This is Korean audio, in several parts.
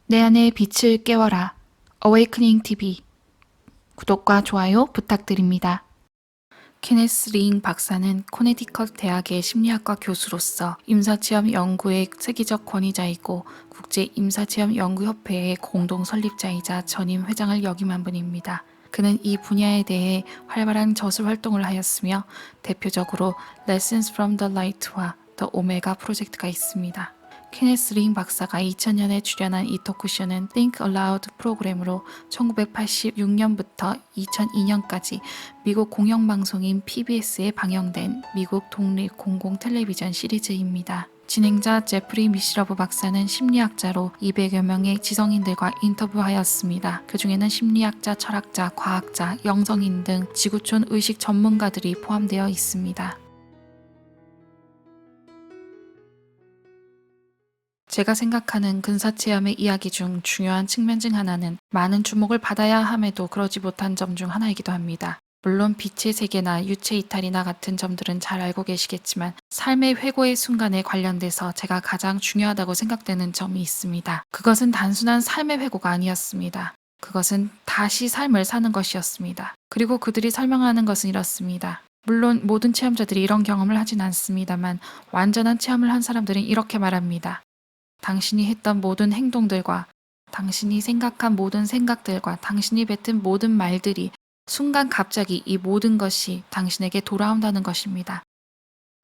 내 안의 빛을 깨워라. 어웨이크닝 TV 구독과 좋아요 부탁드립니다. 케네스 링 박사는 코네티컷 대학의 심리학과 교수로서 임사체험 연구의 세계적 권위자이고 국제임사체험연구협회의 공동 설립자이자 전임 회장을 역임한 분입니다. 그는 이 분야에 대해 활발한 저술 활동을 하였으며 대표적으로 Lessons from the Light와 The Omega 프로젝트가 있습니다. 케네스 링 박사가 2000년에 출연한 이 토크쇼는 Think Aloud 프로그램으로 1986년부터 2002년까지 미국 공영방송인 PBS에 방영된 미국 독립 공공 텔레비전 시리즈입니다. 진행자 제프리 미시러브 박사는 심리학자로 200여 명의 지성인들과 인터뷰하였습니다. 그 중에는 심리학자, 철학자, 과학자, 영성인 등 지구촌 의식 전문가들이 포함되어 있습니다. 제가 생각하는 근사체험의 이야기 중 중요한 측면 중 하나는 많은 주목을 받아야 함에도 그러지 못한 점 중 하나이기도 합니다. 물론 빛의 세계나 유체 이탈이나 같은 점들은 잘 알고 계시겠지만 삶의 회고의 순간에 관련돼서 제가 가장 중요하다고 생각되는 점이 있습니다. 그것은 단순한 삶의 회고가 아니었습니다. 그것은 다시 삶을 사는 것이었습니다. 그리고 그들이 설명하는 것은 이렇습니다. 물론 모든 체험자들이 이런 경험을 하진 않습니다만 완전한 체험을 한 사람들은 이렇게 말합니다. 당신이 했던 모든 행동들과 당신이 생각한 모든 생각들과 당신이 뱉은 모든 말들이 순간 갑자기 이 모든 것이 당신에게 돌아온다는 것입니다.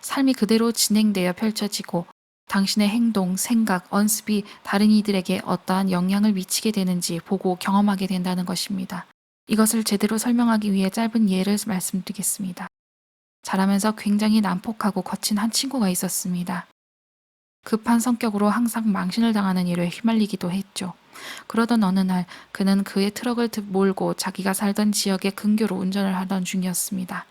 삶이 그대로 진행되어 펼쳐지고 당신의 행동, 생각, 언습이 다른 이들에게 어떠한 영향을 미치게 되는지 보고 경험하게 된다는 것입니다. 이것을 제대로 설명하기 위해 짧은 예를 말씀드리겠습니다. 자라면서 굉장히 난폭하고 거친 한 친구가 있었습니다. 급한 성격으로 항상 망신을 당하는 일에 휘말리기도 했죠. 그러던 어느 날 그는 그의 트럭을 몰고 자기가 살던 지역의 근교로 운전을 하던 중이었습니다.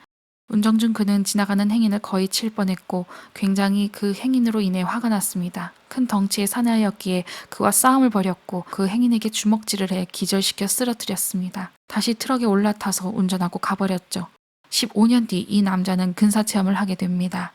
운전 중 그는 지나가는 행인을 거의 칠 뻔했고 굉장히 그 행인으로 인해 화가 났습니다. 큰 덩치의 사나이였기에 그와 싸움을 벌였고 그 행인에게 주먹질을 해 기절시켜 쓰러뜨렸습니다. 다시 트럭에 올라타서 운전하고 가버렸죠. 15년 뒤 이 남자는 근사체험을 하게 됩니다.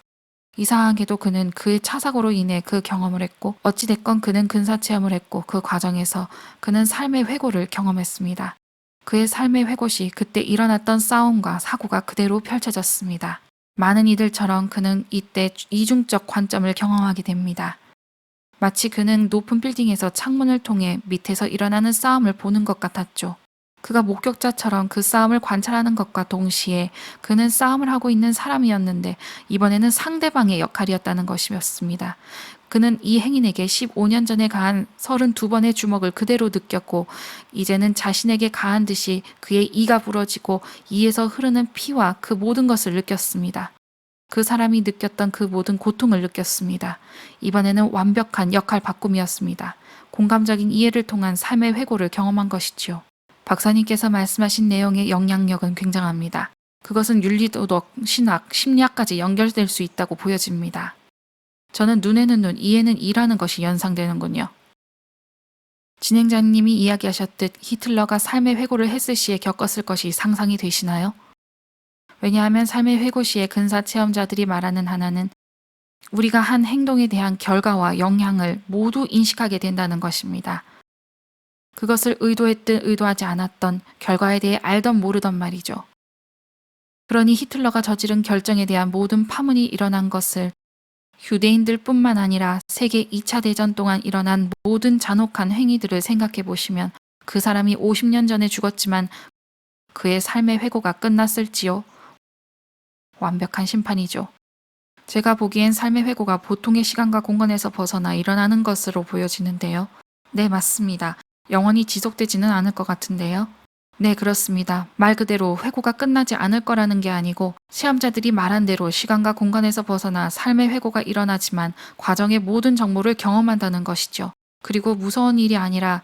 이상하게도 그는 그의 차사고로 인해 그 경험을 했고 어찌됐건 그는 근사체험을 했고 그 과정에서 그는 삶의 회고를 경험했습니다. 그의 삶의 회고시 그때 일어났던 싸움과 사고가 그대로 펼쳐졌습니다. 많은 이들처럼 그는 이때 이중적 관점을 경험하게 됩니다. 마치 그는 높은 빌딩에서 창문을 통해 밑에서 일어나는 싸움을 보는 것 같았죠. 그가 목격자처럼 그 싸움을 관찰하는 것과 동시에 그는 싸움을 하고 있는 사람이었는데 이번에는 상대방의 역할이었다는 것이었습니다. 그는 이 행인에게 15년 전에 가한 32번의 주먹을 그대로 느꼈고 이제는 자신에게 가한 듯이 그의 이가 부러지고 이에서 흐르는 피와 그 모든 것을 느꼈습니다. 그 사람이 느꼈던 그 모든 고통을 느꼈습니다. 이번에는 완벽한 역할 바꿈이었습니다. 공감적인 이해를 통한 삶의 회고를 경험한 것이지요. 박사님께서 말씀하신 내용의 영향력은 굉장합니다. 그것은 윤리도덕, 신학, 심리학까지 연결될 수 있다고 보여집니다. 저는 눈에는 눈, 이에는 이라는 것이 연상되는군요. 진행자님이 이야기하셨듯 히틀러가 삶의 회고를 했을 시에 겪었을 것이 상상이 되시나요? 왜냐하면 삶의 회고 시에 근사 체험자들이 말하는 하나는 우리가 한 행동에 대한 결과와 영향을 모두 인식하게 된다는 것입니다. 그것을 의도했든 의도하지 않았던 결과에 대해 알던 모르던 말이죠. 그러니 히틀러가 저지른 결정에 대한 모든 파문이 일어난 것을 유대인들 뿐만 아니라 세계 2차 대전 동안 일어난 모든 잔혹한 행위들을 생각해 보시면 그 사람이 50년 전에 죽었지만 그의 삶의 회고가 끝났을지요? 완벽한 심판이죠. 제가 보기엔 삶의 회고가 보통의 시간과 공간에서 벗어나 일어나는 것으로 보여지는데요. 네, 맞습니다. 영원히 지속되지는 않을 것 같은데요. 네, 그렇습니다. 말 그대로 회고가 끝나지 않을 거라는 게 아니고 시험자들이 말한 대로 시간과 공간에서 벗어나 삶의 회고가 일어나지만 과정의 모든 정보를 경험한다는 것이죠. 그리고 무서운 일이 아니라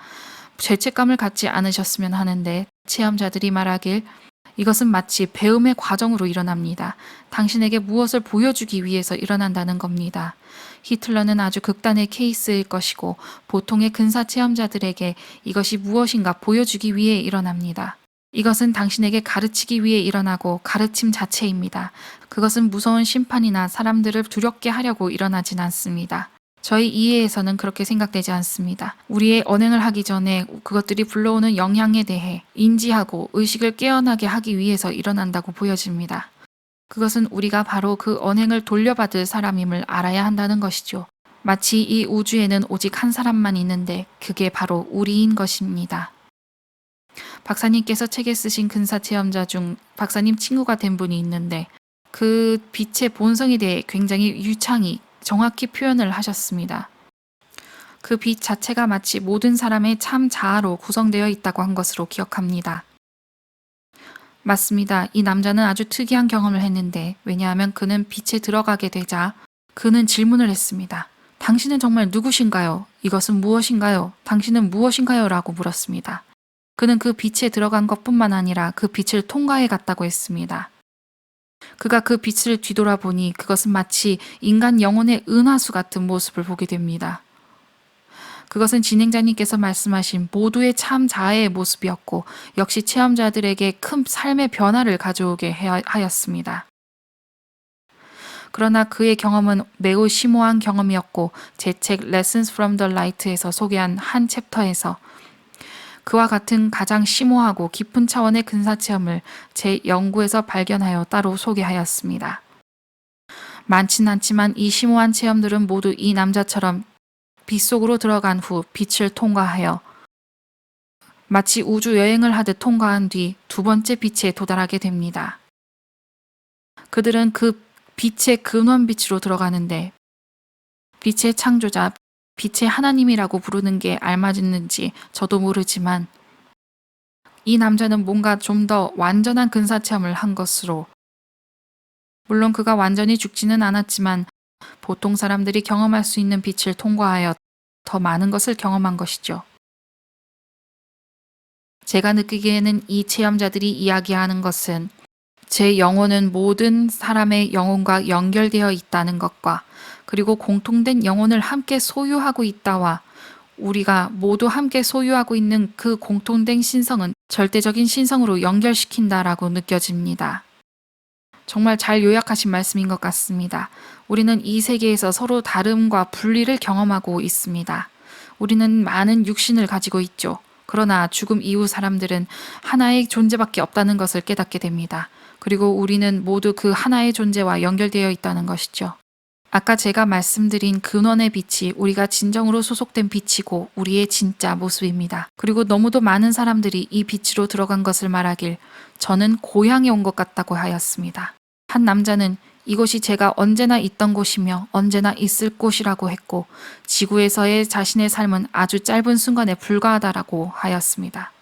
죄책감을 갖지 않으셨으면 하는데 체험자들이 말하길 이것은 마치 배움의 과정으로 일어납니다. 당신에게 무엇을 보여주기 위해서 일어난다는 겁니다. 히틀러는 아주 극단의 케이스일 것이고 보통의 근사 체험자들에게 이것이 무엇인가 보여주기 위해 일어납니다. 이것은 당신에게 가르치기 위해 일어나고 가르침 자체입니다. 그것은 무서운 심판이나 사람들을 두렵게 하려고 일어나진 않습니다. 저희 이해에서는 그렇게 생각되지 않습니다. 우리의 언행을 하기 전에 그것들이 불러오는 영향에 대해 인지하고 의식을 깨어나게 하기 위해서 일어난다고 보여집니다. 그것은 우리가 바로 그 언행을 돌려받을 사람임을 알아야 한다는 것이죠. 마치 이 우주에는 오직 한 사람만 있는데 그게 바로 우리인 것입니다. 박사님께서 책에 쓰신 근사체험자 중 박사님 친구가 된 분이 있는데 그 빛의 본성에 대해 굉장히 유창히 정확히 표현을 하셨습니다. 그 빛 자체가 마치 모든 사람의 참 자아로 구성되어 있다고 한 것으로 기억합니다. 맞습니다. 이 남자는 아주 특이한 경험을 했는데 왜냐하면 그는 빛에 들어가게 되자 그는 질문을 했습니다. 당신은 정말 누구신가요? 이것은 무엇인가요? 당신은 무엇인가요? 라고 물었습니다. 그는 그 빛에 들어간 것뿐만 아니라 그 빛을 통과해 갔다고 했습니다. 그가 그 빛을 뒤돌아보니 그것은 마치 인간 영혼의 은하수 같은 모습을 보게 됩니다. 그것은 진행자님께서 말씀하신 모두의 참 자아의 모습이었고 역시 체험자들에게 큰 삶의 변화를 가져오게 하였습니다. 그러나 그의 경험은 매우 심오한 경험이었고 제 책 Lessons from the Light에서 소개한 한 챕터에서 그와 같은 가장 심오하고 깊은 차원의 근사체험을 제 연구에서 발견하여 따로 소개하였습니다. 많진 않지만 이 심오한 체험들은 모두 이 남자처럼 빛 속으로 들어간 후 빛을 통과하여 마치 우주 여행을 하듯 통과한 뒤 두 번째 빛에 도달하게 됩니다. 그들은 그 빛의 근원빛으로 들어가는데 빛의 창조자, 빛의 하나님이라고 부르는 게 알맞는지 저도 모르지만 이 남자는 뭔가 좀 더 완전한 근사체험을 한 것으로 물론 그가 완전히 죽지는 않았지만 보통 사람들이 경험할 수 있는 빛을 통과하여 더 많은 것을 경험한 것이죠. 제가 느끼기에는 이 체험자들이 이야기하는 것은 제 영혼은 모든 사람의 영혼과 연결되어 있다는 것과 그리고 공통된 영혼을 함께 소유하고 있다와 우리가 모두 함께 소유하고 있는 그 공통된 신성은 절대적인 신성으로 연결시킨다라고 느껴집니다. 정말 잘 요약하신 말씀인 것 같습니다. 우리는 이 세계에서 서로 다름과 분리를 경험하고 있습니다. 우리는 많은 육신을 가지고 있죠. 그러나 죽음 이후 사람들은 하나의 존재밖에 없다는 것을 깨닫게 됩니다. 그리고 우리는 모두 그 하나의 존재와 연결되어 있다는 것이죠. 아까 제가 말씀드린 근원의 빛이 우리가 진정으로 소속된 빛이고 우리의 진짜 모습입니다. 그리고 너무도 많은 사람들이 이 빛으로 들어간 것을 말하길 저는 고향에 온 것 같다고 하였습니다. 한 남자는 이곳이 제가 언제나 있던 곳이며 언제나 있을 곳이라고 했고 지구에서의 자신의 삶은 아주 짧은 순간에 불과하다라고 하였습니다.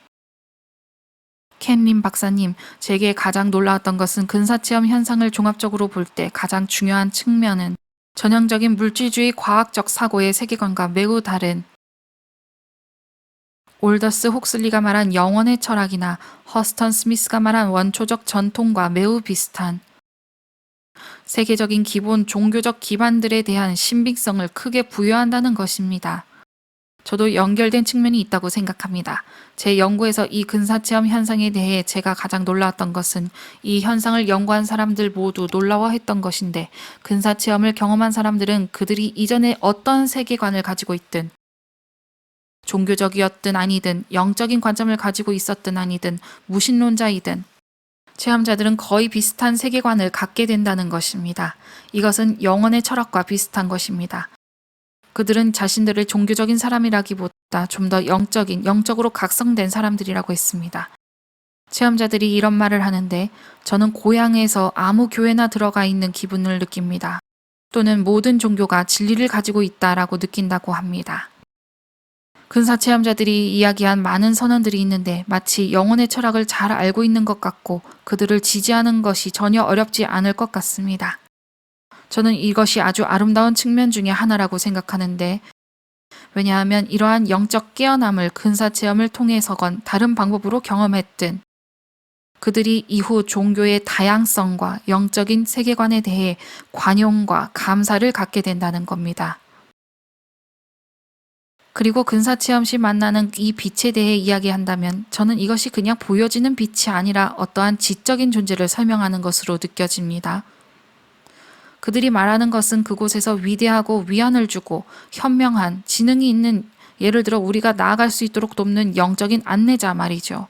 켄님 박사님, 제게 가장 놀라웠던 것은 근사체험 현상을 종합적으로 볼 때 가장 중요한 측면은 전형적인 물질주의 과학적 사고의 세계관과 매우 다른 올더스 혹슬리가 말한 영혼의 철학이나 허스턴 스미스가 말한 원초적 전통과 매우 비슷한 세계적인 기본 종교적 기반들에 대한 신빙성을 크게 부여한다는 것입니다. 저도 연결된 측면이 있다고 생각합니다. 제 연구에서 이 근사체험 현상에 대해 제가 가장 놀라웠던 것은 이 현상을 연구한 사람들 모두 놀라워했던 것인데 근사체험을 경험한 사람들은 그들이 이전에 어떤 세계관을 가지고 있든 종교적이었든 아니든 영적인 관점을 가지고 있었든 아니든 무신론자이든 체험자들은 거의 비슷한 세계관을 갖게 된다는 것입니다. 이것은 영혼의 철학과 비슷한 것입니다. 그들은 자신들을 종교적인 사람이라기보다 좀 더 영적으로 각성된 사람들이라고 했습니다. 체험자들이 이런 말을 하는데 저는 고향에서 아무 교회나 들어가 있는 기분을 느낍니다. 또는 모든 종교가 진리를 가지고 있다라고 느낀다고 합니다. 근사 체험자들이 이야기한 많은 선언들이 있는데 마치 영혼의 철학을 잘 알고 있는 것 같고 그들을 지지하는 것이 전혀 어렵지 않을 것 같습니다. 저는 이것이 아주 아름다운 측면 중에 하나라고 생각하는데 왜냐하면 이러한 영적 깨어남을 근사체험을 통해서건 다른 방법으로 경험했든 그들이 이후 종교의 다양성과 영적인 세계관에 대해 관용과 감사를 갖게 된다는 겁니다. 그리고 근사체험 시 만나는 이 빛에 대해 이야기한다면 저는 이것이 그냥 보여지는 빛이 아니라 어떠한 지적인 존재를 설명하는 것으로 느껴집니다. 그들이 말하는 것은 그곳에서 위대하고 위안을 주고 현명한 지능이 있는, 예를 들어 우리가 나아갈 수 있도록 돕는 영적인 안내자 말이죠.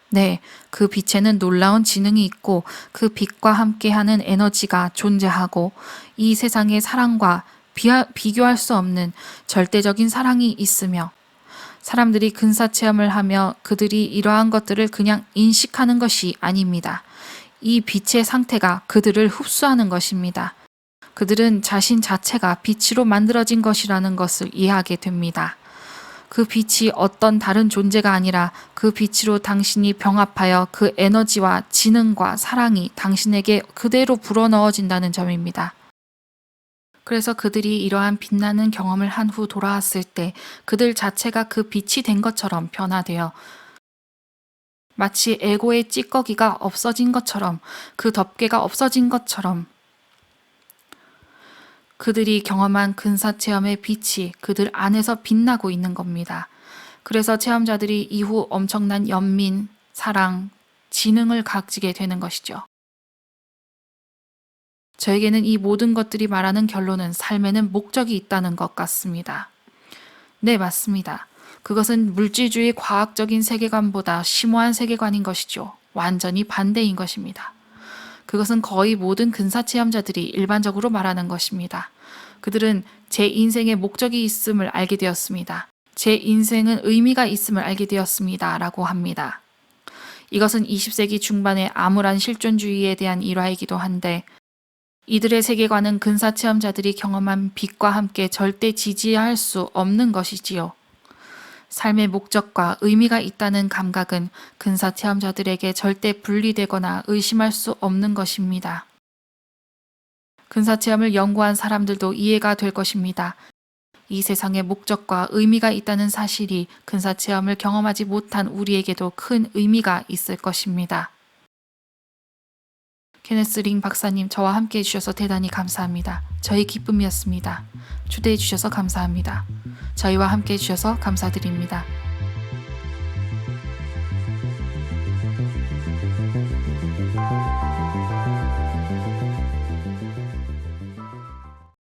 네, 그 빛에는 놀라운 지능이 있고 그 빛과 함께하는 에너지가 존재하고 이 세상의 사랑과 비교할 수 없는 절대적인 사랑이 있으며, 사람들이 근사 체험을 하며 그들이 이러한 것들을 그냥 인식하는 것이 아닙니다. 이 빛의 상태가 그들을 흡수하는 것입니다. 그들은 자신 자체가 빛으로 만들어진 것이라는 것을 이해하게 됩니다. 그 빛이 어떤 다른 존재가 아니라 그 빛으로 당신이 병합하여 그 에너지와 지능과 사랑이 당신에게 그대로 불어넣어진다는 점입니다. 그래서 그들이 이러한 빛나는 경험을 한 후 돌아왔을 때 그들 자체가 그 빛이 된 것처럼 변화되어 마치 에고의 찌꺼기가 없어진 것처럼, 그 덮개가 없어진 것처럼 그들이 경험한 근사 체험의 빛이 그들 안에서 빛나고 있는 겁니다. 그래서 체험자들이 이후 엄청난 연민, 사랑, 지능을 가지게 되는 것이죠. 저에게는 이 모든 것들이 말하는 결론은 삶에는 목적이 있다는 것 같습니다. 네, 맞습니다. 그것은 물질주의 과학적인 세계관보다 심오한 세계관인 것이죠. 완전히 반대인 것입니다. 그것은 거의 모든 근사 체험자들이 일반적으로 말하는 것입니다. 그들은 제 인생에 목적이 있음을 알게 되었습니다. 제 인생은 의미가 있음을 알게 되었습니다. 라고 합니다. 이것은 20세기 중반의 암울한 실존주의에 대한 일화이기도 한데, 이들의 세계관은 근사 체험자들이 경험한 빛과 함께 절대 지지할 수 없는 것이지요. 삶의 목적과 의미가 있다는 감각은 근사 체험자들에게 절대 분리되거나 의심할 수 없는 것입니다. 근사 체험을 연구한 사람들도 이해가 될 것입니다. 이 세상의 목적과 의미가 있다는 사실이 근사 체험을 경험하지 못한 우리에게도 큰 의미가 있을 것입니다. 케네스 링 박사님, 저와 함께 해주셔서 대단히 감사합니다. 저희 기쁨이었습니다. 초대해 주셔서 감사합니다. 저희와 함께 해주셔서 감사드립니다.